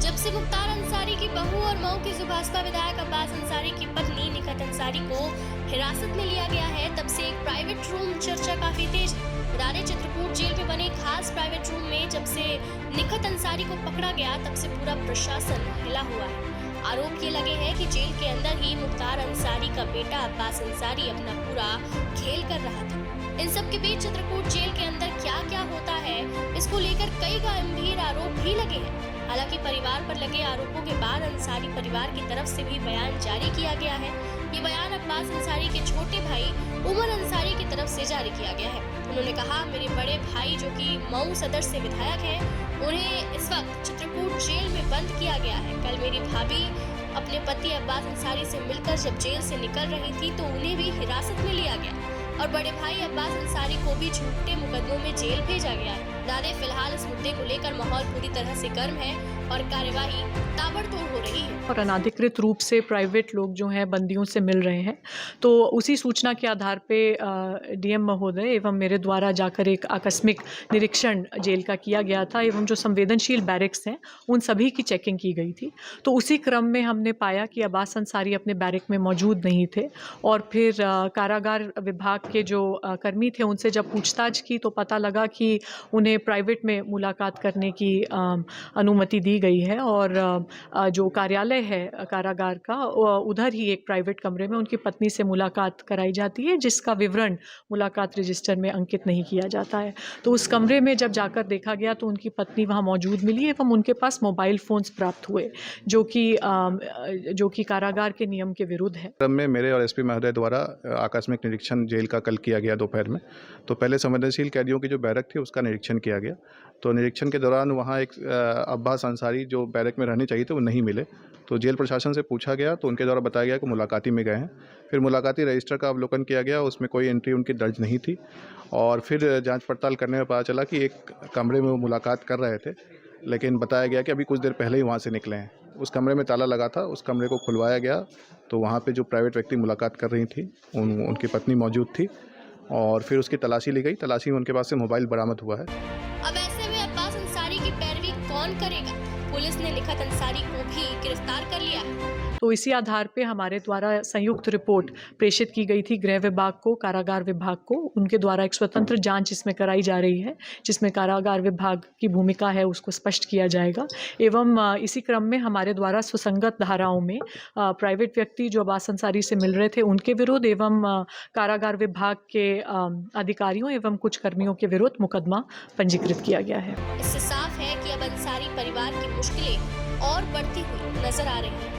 जब से मुख्तार अंसारी की बहू और मऊ के सुभाषपा विधायक अब्बास अंसारी की पत्नी निखत अंसारी को हिरासत में लिया गया है, तब से एक प्राइवेट रूम चर्चा काफी तेज है। बता दें, चित्रकूट जेल में बने खास प्राइवेट रूम में जब से निखत अंसारी को पकड़ा गया, तब से पूरा प्रशासन हिला हुआ है। आरोप ये लगे हैं कि जेल के अंदर ही मुख्तार अंसारी का बेटा अब्बास अंसारी अपना पूरा खेल कर रहा था। इन सब के बीच चित्रकूट जेल के अंदर क्या क्या होता है, इसको लेकर कई गंभीर आरोप भी लगे हैं। हालांकि परिवार पर लगे आरोपों के बाद अंसारी परिवार की तरफ से भी बयान जारी किया गया है। ये बयान अब्बास अंसारी के छोटे भाई उमर अंसारी की तरफ से जारी किया गया है। उन्होंने कहा, मेरे बड़े भाई जो कि मऊ सदर से विधायक हैं, उन्हें इस वक्त चित्रकूट जेल में बंद किया गया है। कल मेरी भाभी अपने पति अब्बास अंसारी से मिलकर जब जेल से निकल रही थी तो उन्हें भी हिरासत में लिया गया और बड़े भाई अब्बास अंसारी को भी झूठे मुकदमों में जेल भेजा गया है। दादे फिलहाल इस मुद्दे को लेकर माहौल पूरी तरह से गर्म है और कार्यवाही ताबड़तोड़ हो रही है। और अनाधिकृत रूप से प्राइवेट लोग जो हैं बंदियों से मिल रहे हैं, तो उसी सूचना के आधार पे डीएम महोदय एवं मेरे द्वारा जाकर एक आकस्मिक निरीक्षण जेल का किया गया था एवं जो संवेदनशील बैरक्स हैं उन सभी की चेकिंग की गई थी। तो उसी क्रम में हमने पाया कि अब्बास अंसारी अपने बैरक में मौजूद नहीं थे और फिर कारागार विभाग के जो कर्मी थे उनसे जब पूछताछ की तो पता लगा कि उन्हें प्राइवेट में मुलाकात करने की अनुमति दी गई है और जो कार्यालय है कारागार का उधर ही एक प्राइवेट कमरे में उनकी पत्नी से मुलाकात कराई जाती है, जिसका विवरण मुलाकात रजिस्टर में अंकित नहीं किया जाता है। तो उस कमरे में जब जाकर देखा गया तो उनकी पत्नी वहाँ मौजूद मिली एवं उनके पास मोबाइल फ़ोन्स प्राप्त हुए जो कि कारागार के नियम के विरुद्ध है। क्रम में मेरे और एसपी महोदय द्वारा आकस्मिक निरीक्षण जेल का कल किया गया दोपहर में। तो पहले संवेदनशील कैदियों की जो बैरक थी उसका निरीक्षण किया गया। तो निरीक्षण के दौरान वहाँ एक अब्बास अंसारी जो बैरक में रहने चाहिए थे वो नहीं मिले। तो जेल प्रशासन से पूछा गया तो उनके द्वारा बताया गया कि मुलाकाती में गए हैं। फिर मुलाकाती रजिस्टर का अवलोकन किया गया, उसमें कोई एंट्री उनकी दर्ज नहीं थी और फिर जांच पड़ताल करने में पता चला कि एक कमरे में वो मुलाकात कर रहे थे, लेकिन बताया गया कि अभी कुछ देर पहले ही वहाँ से निकले हैं। उस कमरे में ताला लगा था, उस कमरे को खुलवाया गया तो वहाँ पे जो प्राइवेट व्यक्ति मुलाकात कर रही थी उनकी पत्नी मौजूद थी और फिर उसकी तलाशी ली गई। तलाशी में उनके पास से मोबाइल बरामद हुआ है। अब ऐसे में अब्बास अंसारी की पैरवी कौन करेगा? पुलिस ने निखत अंसारी को भी गिरफ्तार कर लिया है। तो इसी आधार पे हमारे द्वारा संयुक्त रिपोर्ट प्रेषित की गई थी गृह विभाग को, कारागार विभाग को। उनके द्वारा एक स्वतंत्र जांच इसमें कराई जा रही है जिसमें कारागार विभाग की भूमिका है उसको स्पष्ट किया जाएगा एवं इसी क्रम में हमारे द्वारा सुसंगत धाराओं में प्राइवेट व्यक्ति जो अब्बास अंसारी से मिल रहे थे उनके विरुद्ध एवं कारागार विभाग के अधिकारियों एवं कुछ कर्मियों के विरुद्ध मुकदमा पंजीकृत किया गया है। इससे साफ है कि अब अंसारी परिवार की मुश्किलें और बढ़ती हुई नजर आ रही हैं।